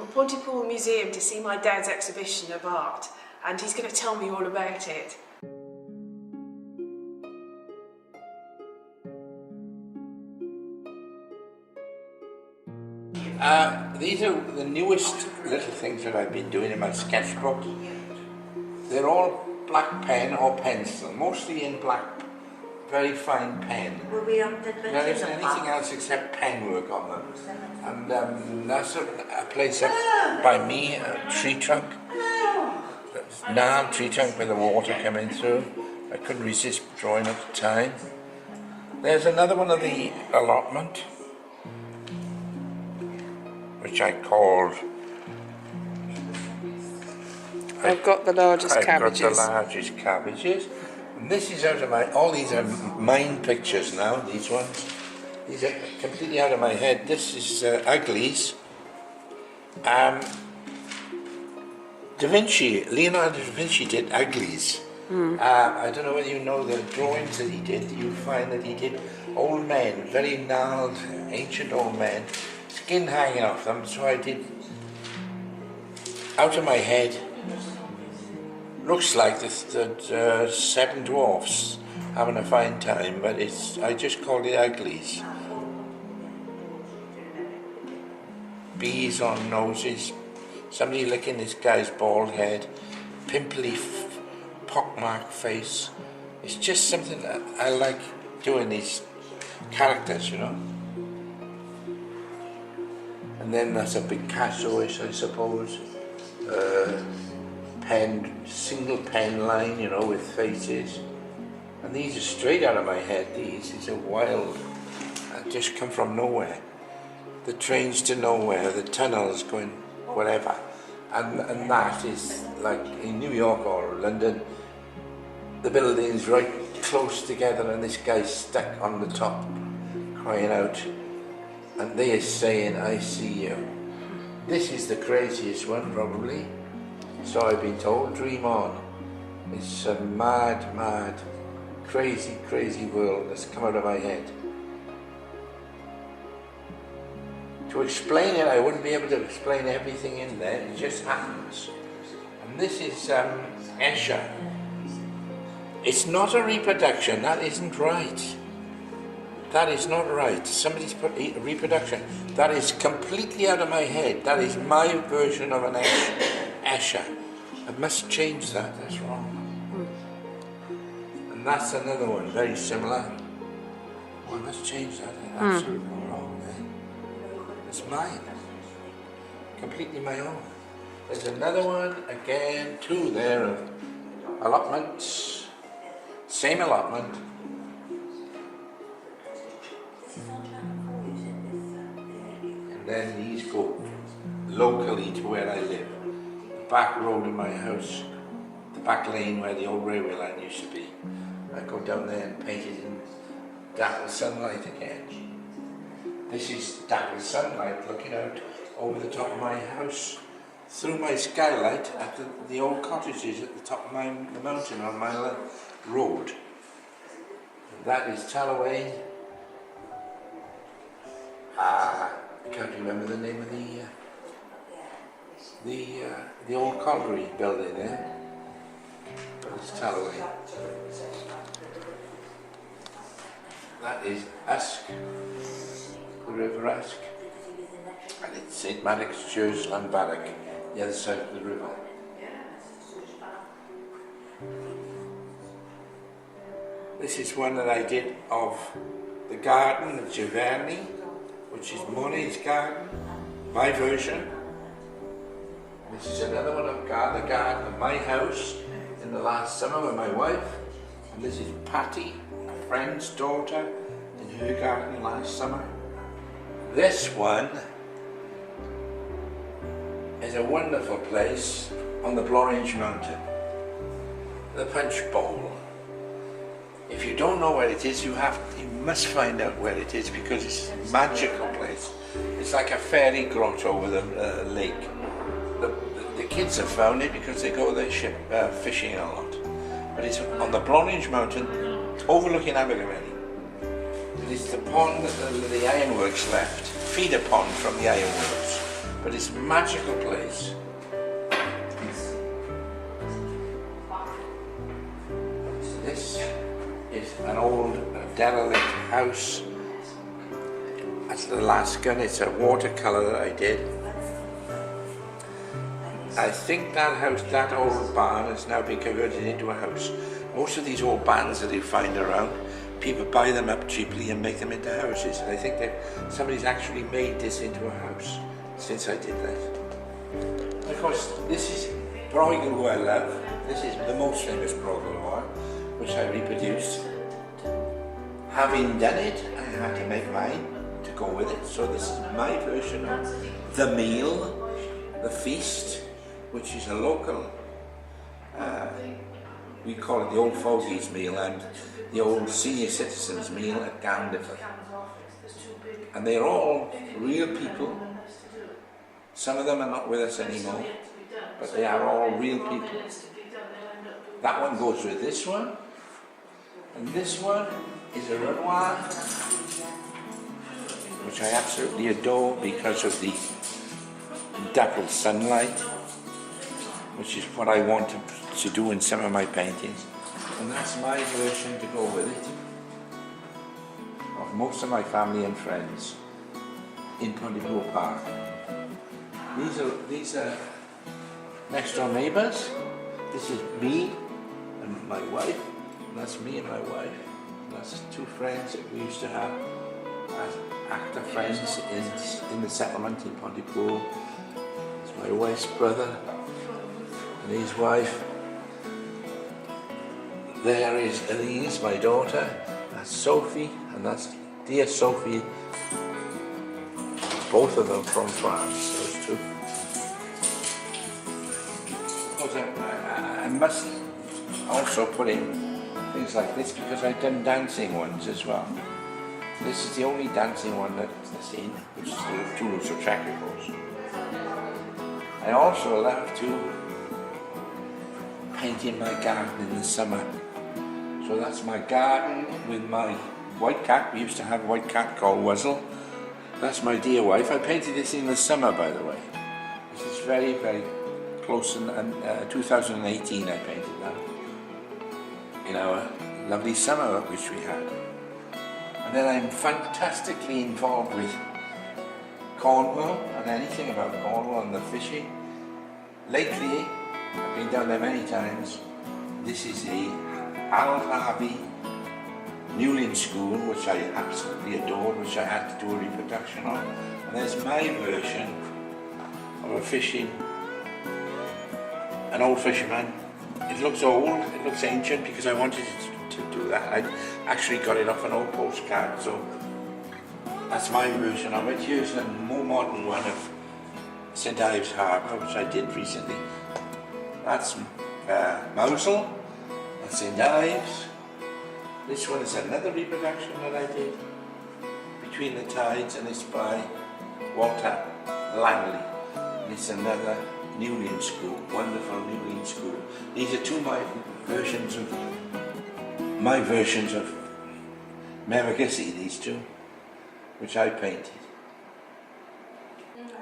at Pontypool Museum to see my dad's exhibition of art, and he's going to tell me all about it. These are the newest little things that I've been doing in my sketchbook. They're all black pen or pencil, mostly in black, very fine pen. There isn't anything else except pen work on them. And that's a place up by me, a tree trunk. Gnarled tree trunk with the water coming through. I couldn't resist drawing at the time. There's another one of the allotment, which I called... I've got the largest cabbages. I've got the largest cabbages. And this is out of my... All these are mine pictures now, these ones. These are completely out of my head. This is uglies. Leonardo da Vinci did uglies. I don't know whether you know the drawings that he did. You find that he did old men, very gnarled, ancient old men, skin hanging off them. So I did, out of my head, looks like the seven dwarfs having a fine time, but I just called it uglies. Bees on noses, somebody licking this guy's bald head, pimply, pockmarked face. It's just something that I like doing, these characters, you know. And then that's a Picasso-ish, I suppose. Single pen line, you know, with faces. And these are straight out of my head, these are wild. Just come from nowhere. The trains to nowhere, the tunnels going whatever. And that is like in New York or London, the buildings right close together and this guy's stuck on the top crying out. And they are saying, I see you. This is the craziest one probably. So I've been told, dream on. It's a mad, mad, crazy, crazy world that's come out of my head. To explain it, I wouldn't be able to explain everything in there, it just happens. And this is Escher. It's not a reproduction, that isn't right. That is not right. Somebody's put a reproduction. That is completely out of my head. That is my version of an Escher. I must change that, that's wrong. And that's another one, very similar. Oh, I must change that, that's absolutely wrong there. It's mine. Completely my own. There's another one, again, two there of allotments. Same allotment. And then these go locally to where I live. The back road of my house, the back lane where the old railway line used to be. I go down there and paint it in dappled sunlight again. This is dappled sunlight looking out over the top of my house through my skylight at the old cottages at the top of the mountain on my road. That is Talloway. I can't remember the name of the old colliery building there, but it's Talloway. That is Usk, the River Usk, and it's St Madoc's Church, Llanbarrack, the other side of the river. This is one that I did of the garden of Giverny, which is Monet's garden, my version. This is another one of the garden of my house in the last summer with my wife. And this is Patty, a friend's daughter, in her garden last summer. This one is a wonderful place on the Blorenge Mountain, the Punch Bowl. If you don't know where it is, you must find out where it is because it's a magical place. It's like a fairy grotto with a lake. The kids have found it because they go there fishing a lot. But it's on the Blorenge Mountain, overlooking Abergavenny. It's the pond that the ironworks left, feeder pond from the ironworks. but it's a magical place. This is an old derelict house at Alaskan. It's a watercolour that I did. I think that house, that old barn, has now been converted into a house. Most of these old barns that you find around, people buy them up cheaply and make them into houses. And I think that somebody's actually made this into a house since I did that. Of course, this is Bruegel, who I love. This is the most famous Bruegel, which I reproduced. Having done it, I had to make mine to go with it. So this is my version of the meal, the feast, which is a local, we call it the old fogies meal and the old senior citizens meal at Gandifer. And they're all real people. Some of them are not with us anymore, but they are all real people. That one goes with this one, and this one is a Renoir, which I absolutely adore because of the dappled sunlight, which is what I want to do in some of my paintings. And that's my version to go with it, of most of my family and friends in Pontypool Park. These are next door neighbours. This is me and my wife, and that's me and my wife. And that's two friends that we used to have as actor friends in the settlement in Pontypool. It's my wife's brother and his wife. There is Elise, my daughter. That's Sophie, and that's dear Sophie. Both of them from France, those two. I must also put in things like this because I've done dancing ones as well. This is the only dancing one that's seen, which is the Toulouse-Lautrec, of course. I also love to paint in my garden in the summer. So that's my garden with my white cat. We used to have a white cat called Wuzzle. That's my dear wife. I painted this in the summer, by the way. This is very, very close. In 2018 I painted that in our lovely summer which we had. And then I'm fantastically involved with Cornwall and anything about Cornwall and the fishing. Lately, I've been down there many times. This is the Al Harvey Newlyn School, which I absolutely adored, which I had to do a reproduction on. And there's my version of a fishing, an old fisherman. It looks old, it looks ancient because I wanted to do that. I actually got it off an old postcard, so that's my version of it. Here's a more modern one of St Ives Harbour, which I did recently. That's Mousel, that's St Ives. This one is another reproduction that I did, Between the Tides, and it's by Walter Langley. And it's another Newlyn School, wonderful Newlyn School. These are two of my versions of Merigisi, these two, which I painted.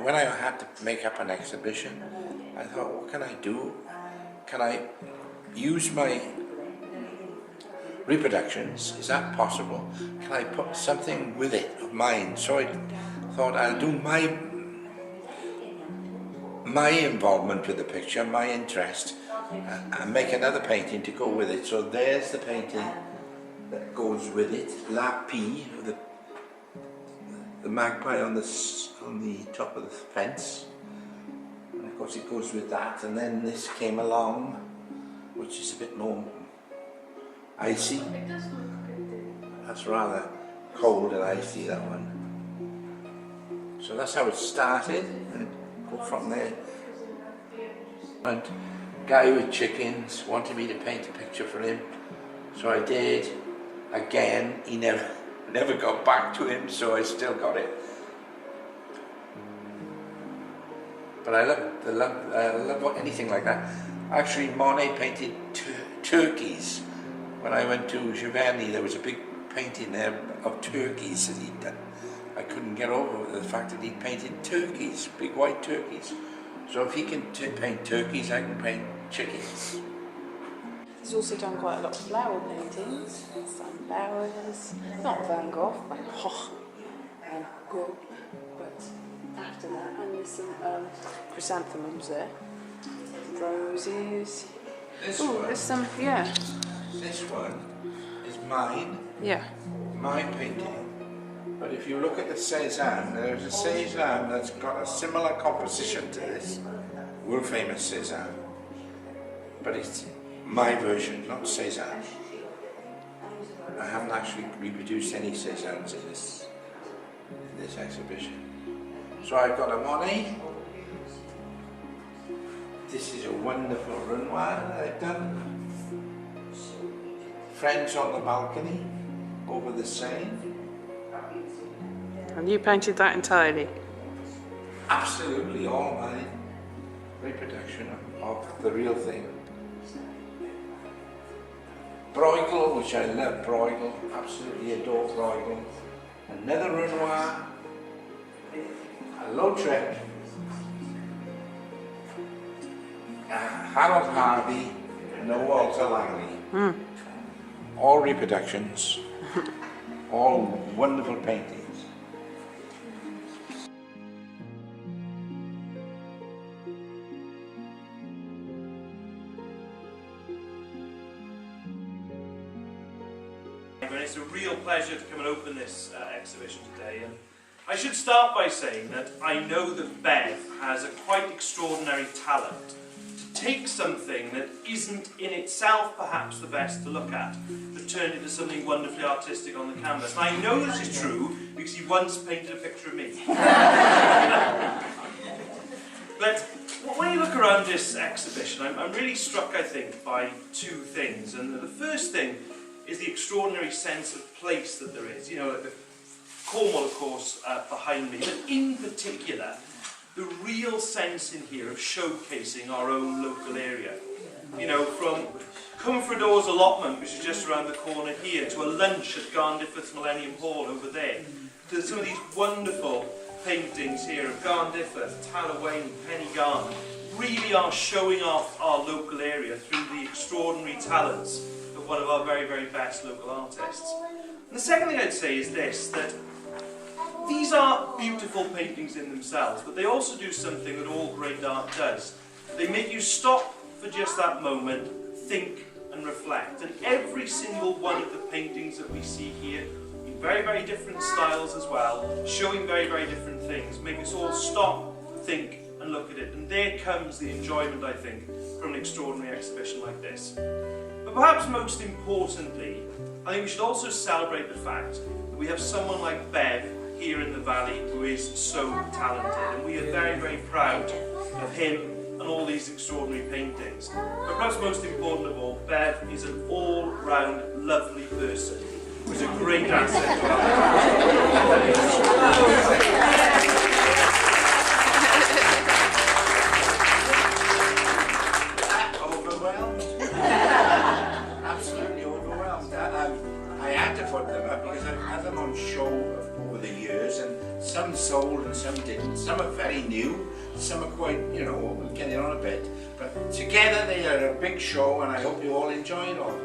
When I had to make up an exhibition, I thought, what can I do? Can I use my reproductions? Is that possible? Can I put something with it of mine? So I thought I'll do my involvement with the picture, my interest, and make another painting to go with it. So there's the painting that goes with it, La Pie, the magpie on the top of the fence. And of course it goes with that, and then this came along, which is a bit more icy. That's rather cold and icy, that one. So that's how it started, and go from there. And guy with chickens wanted me to paint a picture for him, so I did. Again, he never got back to him, so I still got it. But I love anything like that. Actually, Monet painted turkeys. When I went to Giverny, there was a big painting there of turkeys that he'd done. I couldn't get over the fact that he painted turkeys, big white turkeys. So if he can paint turkeys, I can paint chickens. He's also done quite a lot of flower paintings, sunflowers, not Van Gogh, Van Gogh, but after that, and there's some chrysanthemums there, roses. Oh, there's some, yeah. This one is mine, Yeah. my painting. But if you look at the Cézanne, there's a Cézanne that's got a similar composition to this, world famous Cézanne. But it's my version, not Cézanne. I haven't actually reproduced any Cézannes in this exhibition. So I've got a Monet. This is a wonderful Renoir that I've done. Friends on the balcony over the Seine. And you painted that entirely? Absolutely, all mine. Reproduction of the real thing. Bruegel, which I love, Bruegel, absolutely adore Bruegel. Another Renoir, a Lautrec, Harold Harvey, and a Walter Langley. All reproductions, all wonderful paintings. And it's a real pleasure to come and open this exhibition today. And I should start by saying that I know that Bev has a quite extraordinary talent to take something that isn't in itself perhaps the best to look at, but turn it into something wonderfully artistic on the canvas. And I know this is true because he once painted a picture of me. But when you look around this exhibition, I'm really struck, I think, by two things. And the first thing is the extraordinary sense of place that there is. You know, the Cornwall, of course, behind me, but in particular, the real sense in here of showcasing our own local area. You know, from Cumfredor's allotment, which is just around the corner here, to a lunch at Garndifferth's Millennium Hall over there, to some of these wonderful paintings here of Garndifferth, Talawayne, Pennygarn, really are showing off our local area through the extraordinary talents of one of our very, very best local artists. And the second thing I'd say is this, that these are beautiful paintings in themselves, but they also do something that all great art does. They make you stop for just that moment, think and reflect. And every single one of the paintings that we see here, in very, very different styles as well, showing very, very different things, make us all stop, think and look at it. And there comes the enjoyment, I think, from an extraordinary exhibition like this. But perhaps most importantly, I think we should also celebrate the fact that we have someone like Bev here in the valley who is so talented, and we are very, very proud of him and all these extraordinary paintings. But perhaps most important of all, Bev is an all-round lovely person who's a great asset to our Overwhelmed? Absolutely overwhelmed. I had to put them up because I've had them on show over the years, and some sold and some didn't. Some are very new, some are quite, you know, getting on a bit. But together they are a big show, and I hope you all enjoy it all.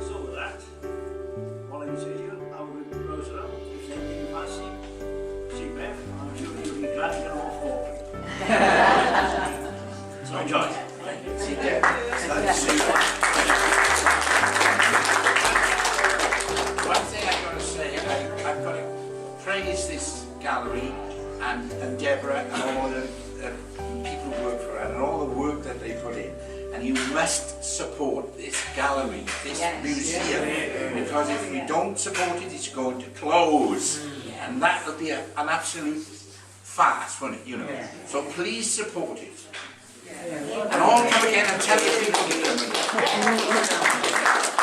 So with that, While I was here, I would close it up. If there's anything you fancy, see Bev, I'm sure you'll be glad to get off for. So enjoy. Thank you. See you there. It's nice to see you. One thing I've got to say, I've got to praise this gallery and Deborah and all the people who work for her and all the work that they put in. And you must support this gallery, this museum, because if we don't support it, it's going to close. And that will be an absolute farce, won't it? You know. So please support it. And all come again and tell your people to come again.